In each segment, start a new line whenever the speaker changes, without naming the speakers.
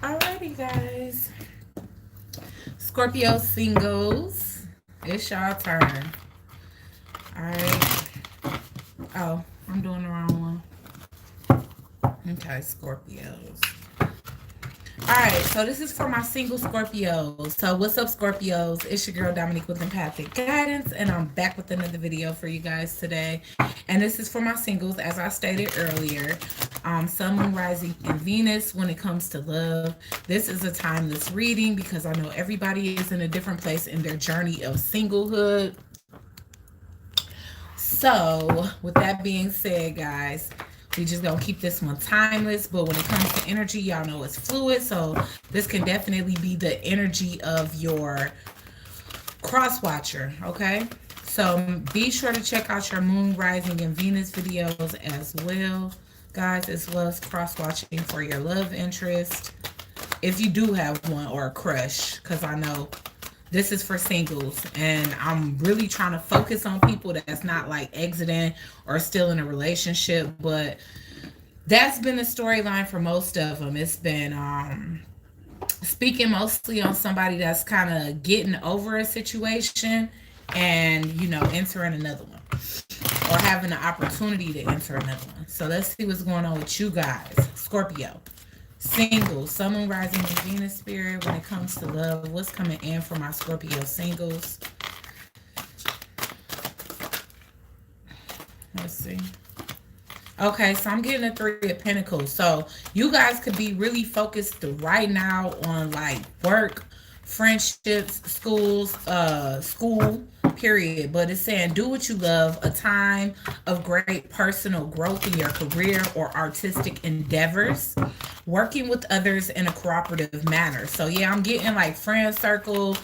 Alrighty, guys. Scorpio singles. It's y'all turn. Alright. Oh, I'm doing the wrong one. Okay, Scorpios. Alright, so this is for my single Scorpios. So what's up, Scorpios? It's your girl Dominique with Empathic Guidance, and I'm back with another video for you guys today. And this is for my singles, as I stated earlier. Sun, Moon, Rising, and Venus when it comes to love. This is a timeless reading because I know everybody is in a different place in their journey of singlehood. So, with that being said, guys, we just gonna keep this one timeless. But when it comes to energy, y'all know it's fluid. So this can definitely be the energy of your cross watcher. Okay. So be sure to check out your Moon, Rising, and Venus videos as well, guys, as well as cross watching for your love interest. If you do have one or a crush, because I know this is for singles, and I'm really trying to focus on people that's not like exiting or still in a relationship, but that's been the storyline for most of them. It's been speaking mostly on somebody that's kind of getting over a situation and entering another one or having the opportunity to enter another one. So let's see what's going on with you guys, Scorpio. Singles, Sun, Moon, Rising, and Venus spirit when it comes to love. What's coming in for my Scorpio singles? Let's see. Okay, so I'm getting a Three of Pentacles. So you guys could be really focused right now on like work, friendships, school, period. But it's saying do what you love, a time of great personal growth in your career or artistic endeavors, working with others in a cooperative manner. So yeah, I'm getting like friend circle,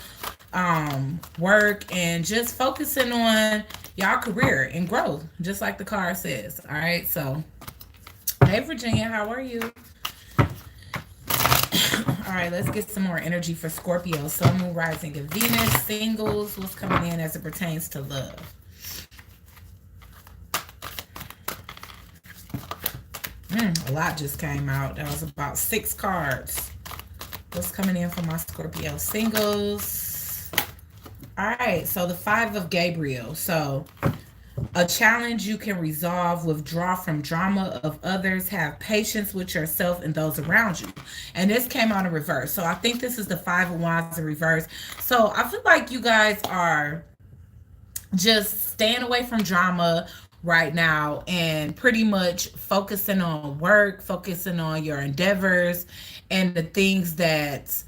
work, and just focusing on y'all career and growth, just like the card says. All right, so hey Virginia, how are you? All right, let's get some more energy for Scorpio, Sun, Moon, Rising, and Venus singles. What's coming in as it pertains to love? A lot just came out. That was about 6 cards. What's coming in for my Scorpio singles? All right, so the Five of Gabriel. So a challenge you can resolve, withdraw from drama of others, have patience with yourself and those around you. And this came out in reverse. So I think this is the Five of Wands in reverse. So I feel like you guys are just staying away from drama right now and pretty much focusing on work, focusing on your endeavors and the things that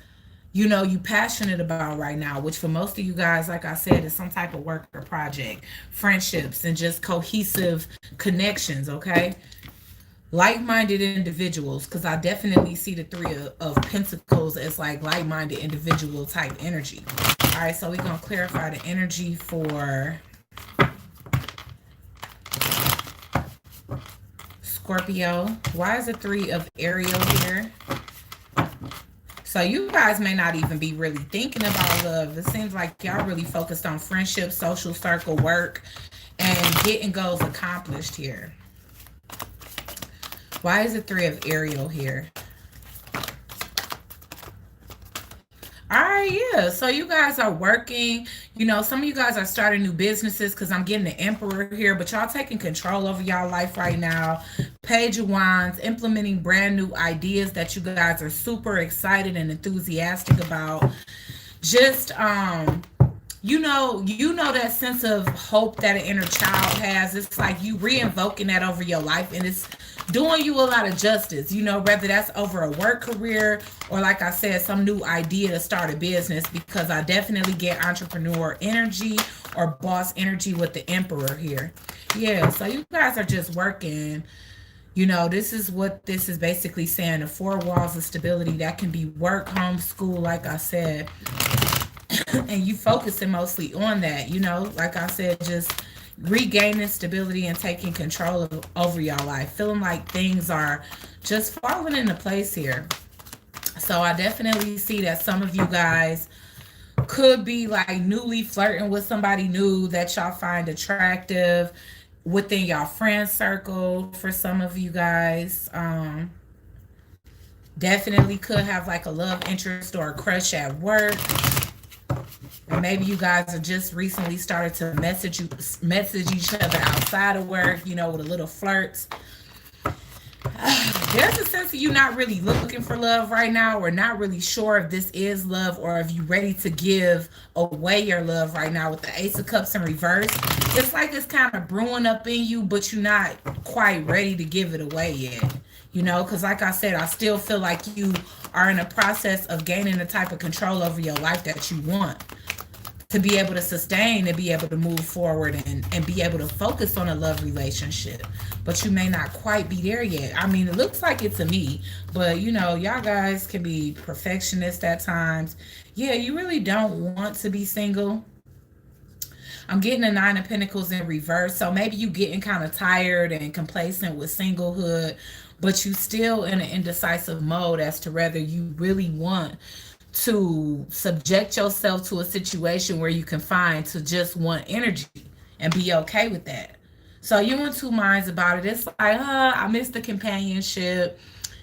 you passionate about right now, which for most of you guys, like I said, is some type of work or project, friendships, and just cohesive connections. Okay, like-minded individuals, because I definitely see the Three of Pentacles as like like-minded individual type energy. All right, so we're gonna clarify the energy for Scorpio. Why is the Three of Ariel here? So you guys may not even be really thinking about love. It seems like y'all really focused on friendship, social circle, work, and getting goals accomplished here. Why is the Three of Ariel here? All right, yeah. So you guys are working. Some of you guys are starting new businesses because I'm getting the Emperor here, but y'all taking control over y'all life right now. Page of Wands, implementing brand new ideas that you guys are super excited and enthusiastic about. Just that sense of hope that an inner child has. It's like you re-invoking that over your life, and it's doing you a lot of justice, whether that's over a work career or, like I said, some new idea to start a business, because I definitely get entrepreneur energy or boss energy with the Emperor here. Yeah, so you guys are just working. This is what this is basically saying, the 4 walls of stability. That can be work, home, school, like I said. And you focusing mostly on that, like I said, just regaining stability and taking control over your life, feeling like things are just falling into place here. So I definitely see that some of you guys could be like newly flirting with somebody new that y'all find attractive within y'all friend circle. For some of you guys, Definitely could have like a love interest or a crush at work. Or maybe you guys are just recently started to message each other outside of work, with a little flirts. There's a sense of you not really looking for love right now, or not really sure if this is love, or if you're ready to give away your love right now with the Ace of Cups in reverse. It's like it's kind of brewing up in you, but you're not quite ready to give it away yet. Because like I said, I still feel like you are in a process of gaining the type of control over your life that you want to be able to sustain and be able to move forward and be able to focus on a love relationship. But you may not quite be there yet. I mean, it looks like it's a me, but y'all guys can be perfectionists at times. Yeah, you really don't want to be single. I'm getting a Nine of Pentacles in reverse. So maybe you getting kind of tired and complacent with singlehood, but you still in an indecisive mode as to whether you really want to subject yourself to a situation where you confine to just one energy and be okay with that. So you're in two minds about it. It's like, I miss the companionship.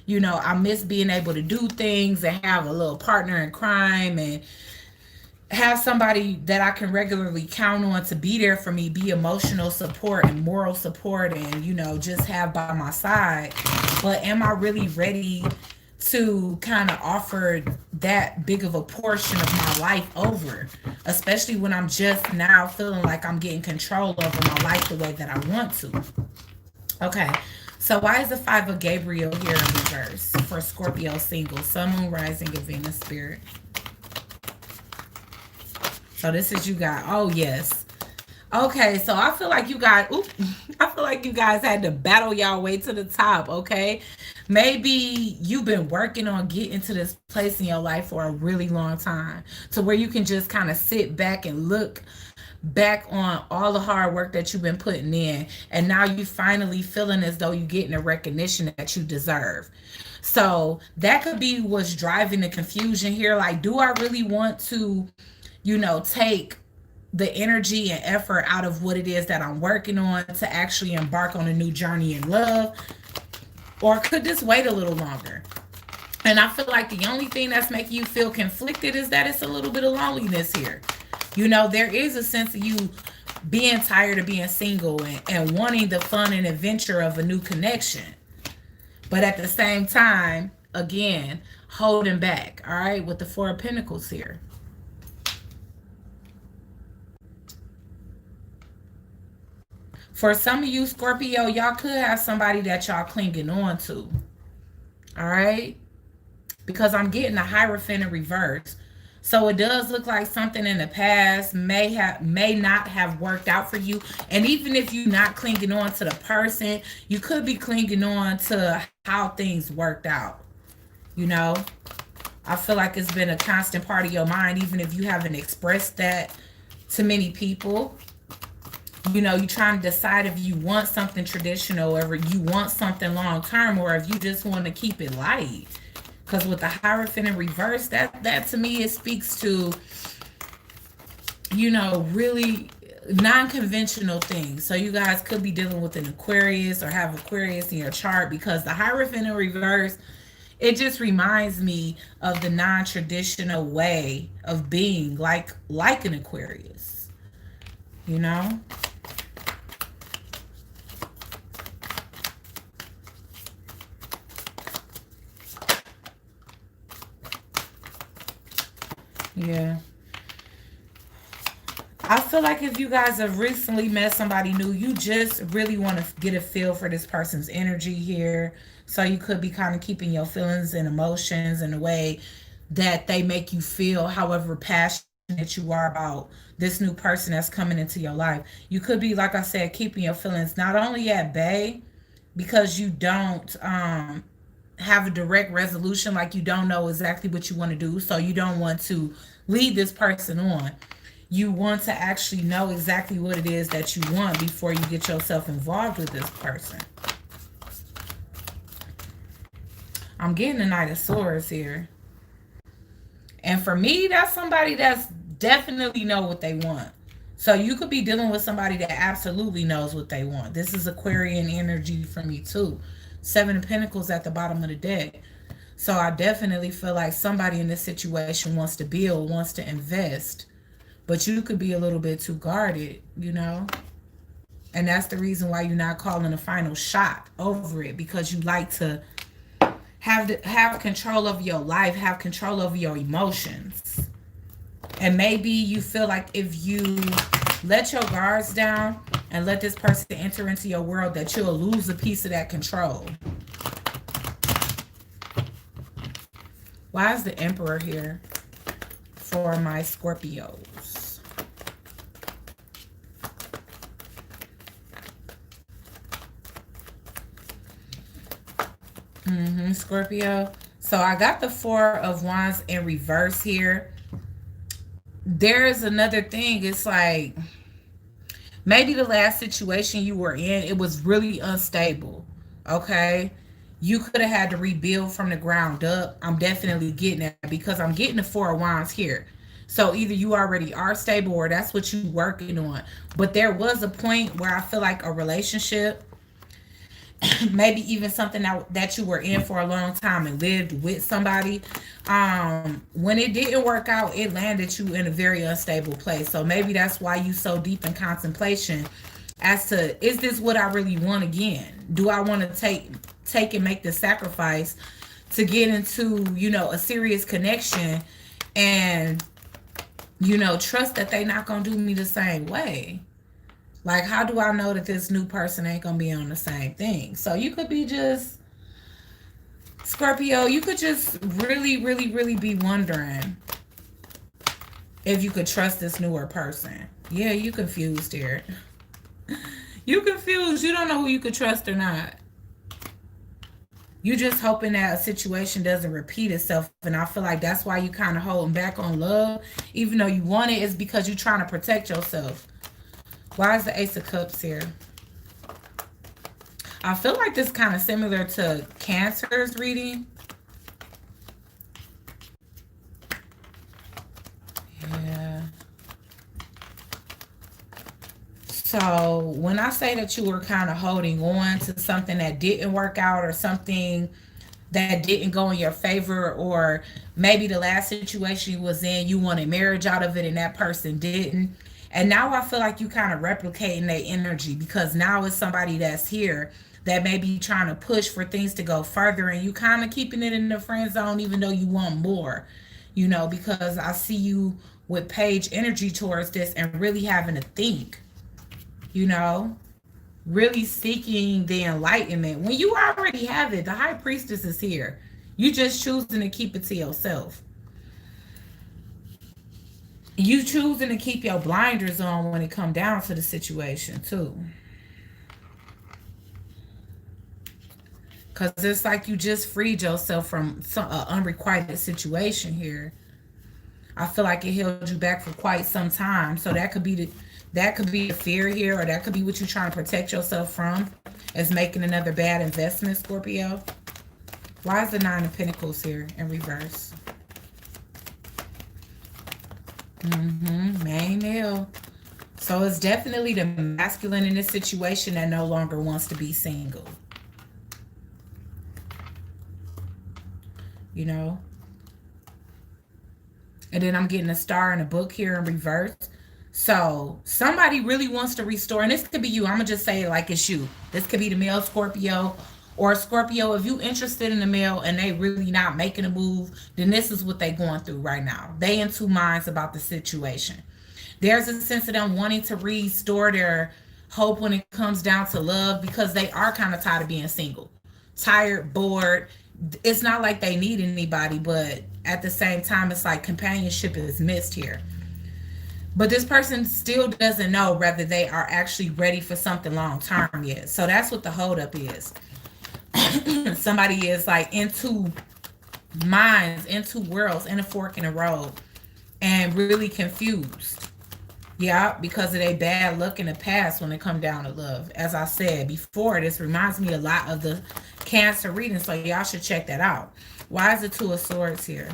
I miss being able to do things and have a little partner in crime and have somebody that I can regularly count on to be there for me, be emotional support and moral support, and just have by my side. But am I really ready to kind of offer that big of a portion of my life over, especially when I'm just now feeling like I'm getting control over my life the way that I want to? Okay, so why is the Five of Gabriel here in reverse for Scorpio single, Sun, Moon, Rising, and Venus Spirit? So this is you guys. Oh, yes. Okay, so I feel like you guys, I feel like you guys had to battle y'all way to the top, okay? Maybe you've been working on getting to this place in your life for a really long time, to where you can just kind of sit back and look back on all the hard work that you've been putting in, and now you finally feeling as though you're getting the recognition that you deserve. So that could be what's driving the confusion here. Like, do I really want to take the energy and effort out of what it is that I'm working on to actually embark on a new journey in love? Or could this wait a little longer? And I feel like the only thing that's making you feel conflicted is that it's a little bit of loneliness here. There is a sense of you being tired of being single and wanting the fun and adventure of a new connection. But at the same time, again, holding back, all right, with the Four of Pentacles here. For some of you, Scorpio, y'all could have somebody that y'all clinging on to. All right? Because I'm getting the Hierophant in reverse. So it does look like something in the past may not have worked out for you. And even if you're not clinging on to the person, you could be clinging on to how things worked out. I feel like it's been a constant part of your mind, even if you haven't expressed that to many people. You're trying to decide if you want something traditional or if you want something long term, or if you just want to keep it light. Because with the Hierophant in reverse, that to me, it speaks to, really non-conventional things. So you guys could be dealing with an Aquarius or have Aquarius in your chart, because the Hierophant in reverse, it just reminds me of the non-traditional way of being, like an Aquarius. Yeah. I feel like if you guys have recently met somebody new, you just really want to get a feel for this person's energy here. So you could be kind of keeping your feelings and emotions in a way that they make you feel however passionate you are about this new person that's coming into your life. You could be, like I said, keeping your feelings not only at bay because you don't have a direct resolution, like you don't know exactly what you want to do, so you don't want to lead this person on. You want to actually know exactly what it is that you want before you get yourself involved with this person. I'm getting the Knight of Swords here. And for me, that's somebody that's definitely know what they want. So you could be dealing with somebody that absolutely knows what they want. This is Aquarian energy for me too. Seven of Pentacles at the bottom of the deck. So I definitely feel like somebody in this situation wants to build, wants to invest, but you could be a little bit too guarded, you know? And that's the reason why you're not calling a final shot over it, because you like to have control of your life, have control over your emotions. And maybe you feel like if you let your guards down and let this person enter into your world, that you'll lose a piece of that control. Why is the Emperor here for my Scorpios? Scorpio. So I got the Four of Wands in reverse here. There's another thing. It's like maybe the last situation you were in, it was really unstable. Okay. You could have had to rebuild from the ground up. I'm definitely getting that because I'm getting the Four of Wands here. So either you already are stable or that's what you're working on. But there was a point where I feel like a relationship, maybe even something that you were in for a long time and lived with somebody, when it didn't work out, it landed you in a very unstable place. So maybe that's why you so deep in contemplation as to, is this what I really want again? Do I want to take and make the sacrifice to get into, you know, a serious connection and, you know, trust that they not gonna do me the same way? Like, how do I know that this new person ain't gonna be on the same thing? So you could be just, Scorpio, you could just really, really, really be wondering if you could trust this newer person. Yeah, you confused here. You confused. You don't know who you could trust or not. You just hoping that a situation doesn't repeat itself. And I feel like that's why you kind of holding back on love. Even though you want it, it's because you're trying to protect yourself. Why is the Ace of Cups here? I feel like this is kind of similar to Cancer's reading. Yeah. So when I say that you were kind of holding on to something that didn't work out or something that didn't go in your favor, or maybe the last situation you was in, you wanted marriage out of it and that person didn't. And now I feel like you kind of replicating their energy because now it's somebody that's here that may be trying to push for things to go further and you kind of keeping it in the friend zone even though you want more, you know, because I see you with page energy towards this and really having to think, you know, really seeking the enlightenment when you already have it. The High Priestess is here. You just choosing to keep it to yourself. You choosing to keep your blinders on when it come down to the situation too. Because it's like you just freed yourself from some unrequited situation here. I feel like it held you back for quite some time. So that could be the fear here, or that could be what you're trying to protect yourself from, as making another bad investment, Scorpio. Why is the Nine of Pentacles here in reverse? Main male. So it's definitely the masculine in this situation that no longer wants to be single. You know? And then I'm getting a Star in a book here in reverse. So somebody really wants to restore, and this could be you. I'm gonna just say it like it's you. This could be the male Scorpio, or Scorpio. If you interested in the male and they really not making a move, then this is what they going through right now. They in two minds about the situation. There's a sense of them wanting to restore their hope when it comes down to love, because they are kind of tired of being single, tired, bored. It's not like they need anybody, but at the same time, it's like companionship is missed here. But this person still doesn't know whether they are actually ready for something long term yet. So that's what the holdup is. Somebody is like in two minds, in two worlds, in a fork in the road, and really confused. Yeah, because of their bad luck in the past when it come down to love. As I said before, this reminds me a lot of the Cancer reading, so y'all should check that out. Why is the Two of Swords here?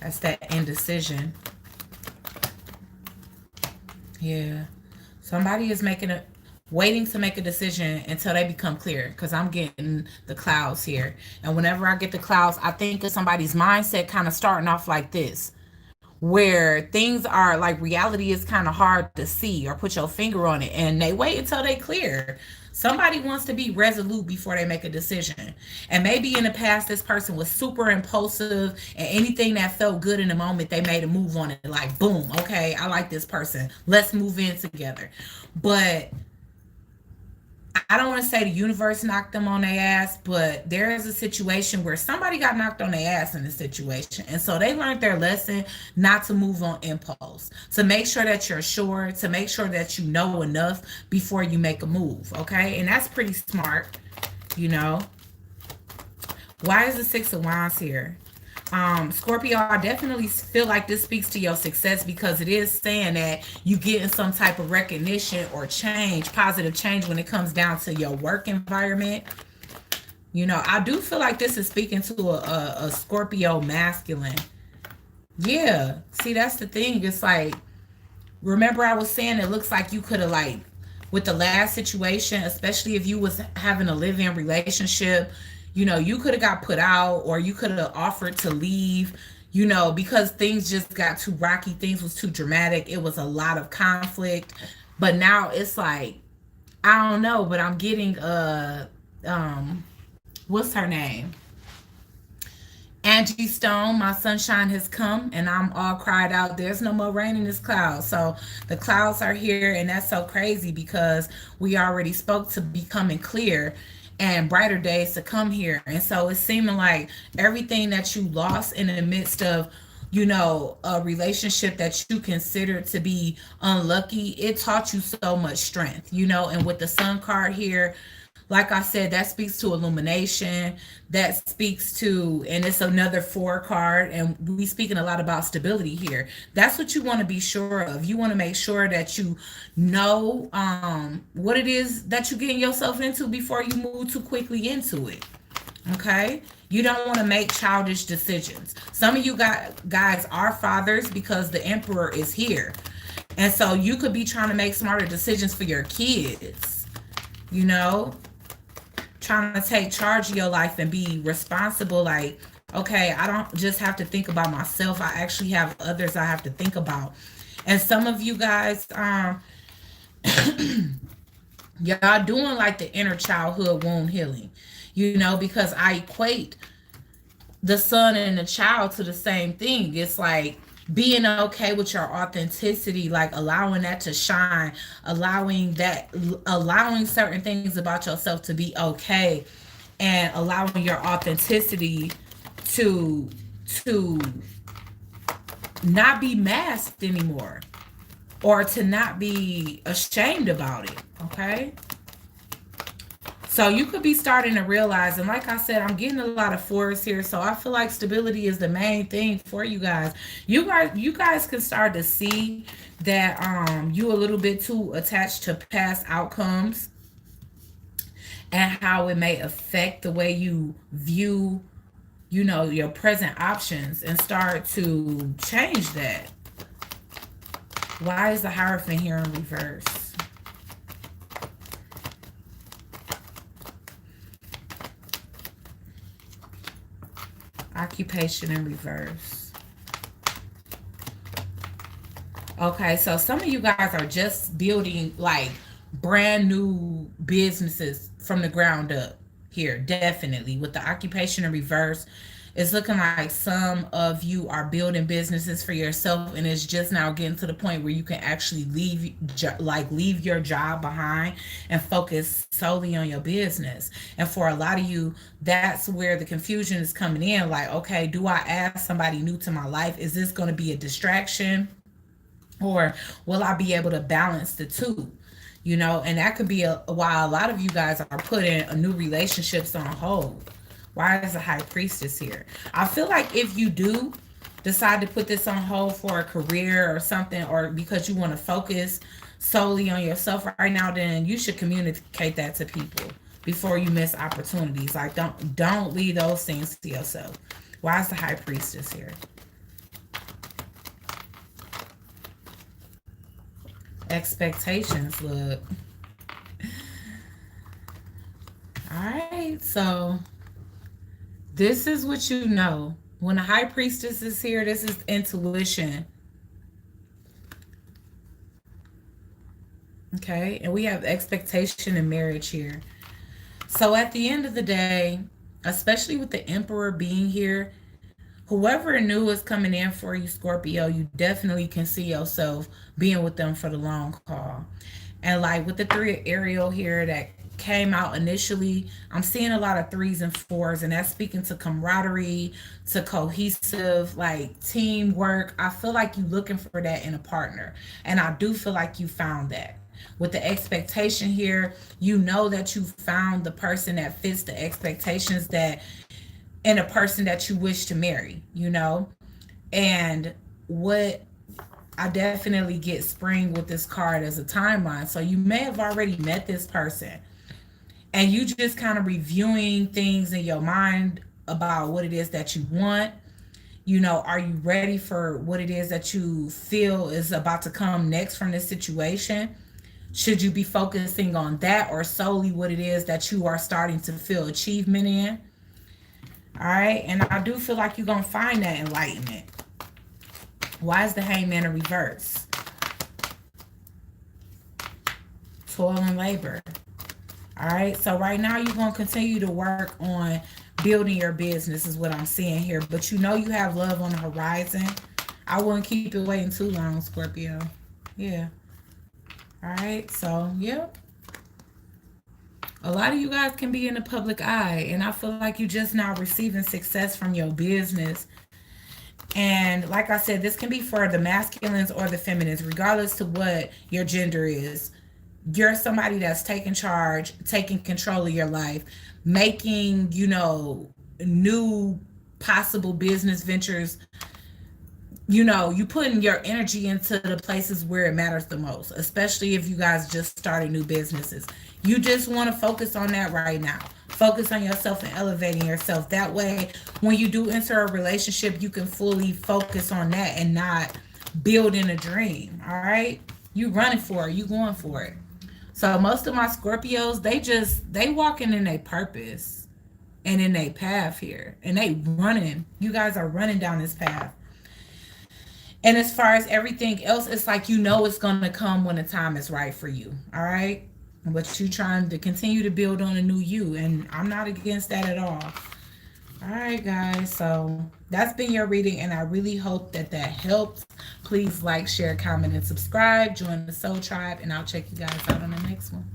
That's that indecision. Yeah. Somebody is making a... waiting to make a decision until they become clear, because I'm getting the clouds here. And whenever I get the clouds, I think of somebody's mindset kind of starting off like this, where things are like reality is kind of hard to see or put your finger on it, and they wait until they clear. Somebody wants to be resolute before they make a decision. And maybe in the past this person was super impulsive, and anything that felt good in the moment they made a move on it, like boom, okay, I like this person, let's move in together. But I don't want to say the universe knocked them on their ass, but there is a situation where somebody got knocked on their ass in the situation. And so they learned their lesson not to move on impulse, to make sure that you're sure, to make sure that you know enough before you make a move. Okay. And that's pretty smart, you know. Why is the Six of Wands here? Scorpio, I definitely feel like this speaks to your success, because it is saying that you getting some type of recognition or change, positive change when it comes down to your work environment. You know, I do feel like this is speaking to a Scorpio masculine. Yeah. See, that's the thing. It's like, remember I was saying it looks like you could have, like, with the last situation, especially if you was having a live-in relationship, you know, you could have got put out, or you could have offered to leave, you know, because things just got too rocky, things was too dramatic, it was a lot of conflict. But now it's like, I don't know, but I'm getting um what's her name, Angie Stone, my sunshine has come, and I'm all cried out. There's no more rain in this cloud. So the clouds are here, and that's so crazy because we already spoke to becoming clear and brighter days to come here. And so it's seeming like everything that you lost in the midst of, you know, a relationship that you considered to be unlucky, it taught you so much strength, you know. And with the sun card here, like I said, that speaks to illumination. That speaks to, and it's another four card, and we speaking a lot about stability here. That's what you want to be sure of. You want to make sure that you know what it is that you're getting yourself into before you move too quickly into it. Okay. You don't want to make childish decisions. Some of you guys are fathers because the emperor is here. And so you could be trying to make smarter decisions for your kids, you know, trying to take charge of your life and be responsible. Like, okay, I don't just have to think about myself. I actually have others I have to think about. And some of you guys, y'all doing like the inner childhood wound healing, you know, because I equate the son and the child to the same thing. It's like being okay with your authenticity, like allowing that to shine, allowing certain things about yourself to be okay, and allowing your authenticity to to not be masked anymore, or to not be ashamed about it. Okay. So you could be starting to realize, and like I said, I'm getting a lot of fours here. So I feel like stability is the main thing for you guys. You guys can start to see that you a little bit too attached to past outcomes, and how it may affect the way you view, you know, your present options, and start to change that. Why is the Hierophant here in reverse? Occupation in reverse. Okay, so some of you guys are just building like brand new businesses from the ground up here, definitely. With the occupation in reverse, it's looking like some of you are building businesses for yourself, and it's just now getting to the point where you can actually leave your job behind and focus solely on your business. And for a lot of you, that's where the confusion is coming in. Like, okay, do I add somebody new to my life? Is this going to be a distraction, or will I be able to balance the two? You know, and that could be why a lot of you guys are putting a new relationships on hold. Why is the High Priestess here? I feel like if you do decide to put this on hold for a career or something, or because you want to focus solely on yourself right now, then you should communicate that to people before you miss opportunities. Like, don't leave those things to yourself. Why is the High Priestess here? Expectations, look. All right, so this is what you know. When the high priestess is here, this is intuition. Okay, and we have expectation and marriage here. So at the end of the day, especially with the emperor being here, whoever new is coming in for you, Scorpio, you definitely can see yourself being with them for the long haul. And like with the three Ariel here that came out initially, I'm seeing a lot of threes and fours, and that's speaking to camaraderie, to cohesive, like teamwork. I feel like you looking for that in a partner, and I do feel like you found that. With the expectation here, you know that you found the person that fits the expectations that and a person that you wish to marry, you know? And what I definitely get spring with this card as a timeline. So you may have already met this person and you just kind of reviewing things in your mind about what it is that you want. You know, are you ready for what it is that you feel is about to come next from this situation? Should you be focusing on that or solely what it is that you are starting to feel achievement in? All right. And I do feel like you're going to find that enlightenment. Why is the hangman in reverse? Toil and labor. All right. So right now you're going to continue to work on building your business is what I'm seeing here. But you know you have love on the horizon. I wouldn't keep it waiting too long, Scorpio. Yeah. All right. So, yeah. A lot of you guys can be in the public eye, and I feel like you just now receiving success from your business. And like I said, this can be for the masculines or the feminines, regardless to what your gender is. You're somebody that's taking charge, taking control of your life, making, you know, new possible business ventures. You know, you putting your energy into the places where it matters the most, especially if you guys just started new businesses. You just want to focus on that right now. Focus on yourself and elevating yourself. That way, when you do enter a relationship, you can fully focus on that and not building a dream. All right? You running for it. You going for it. So most of my Scorpios, they walking in a purpose and in a path here. And they running. You guys are running down this path. And as far as everything else, it's like you know it's going to come when the time is right for you. All right? But you trying to continue to build on a new you. And I'm not against that at all. All right, guys. So that's been your reading. And I really hope that that helped. Please like, share, comment, and subscribe. Join the Soul Tribe. And I'll check you guys out on the next one.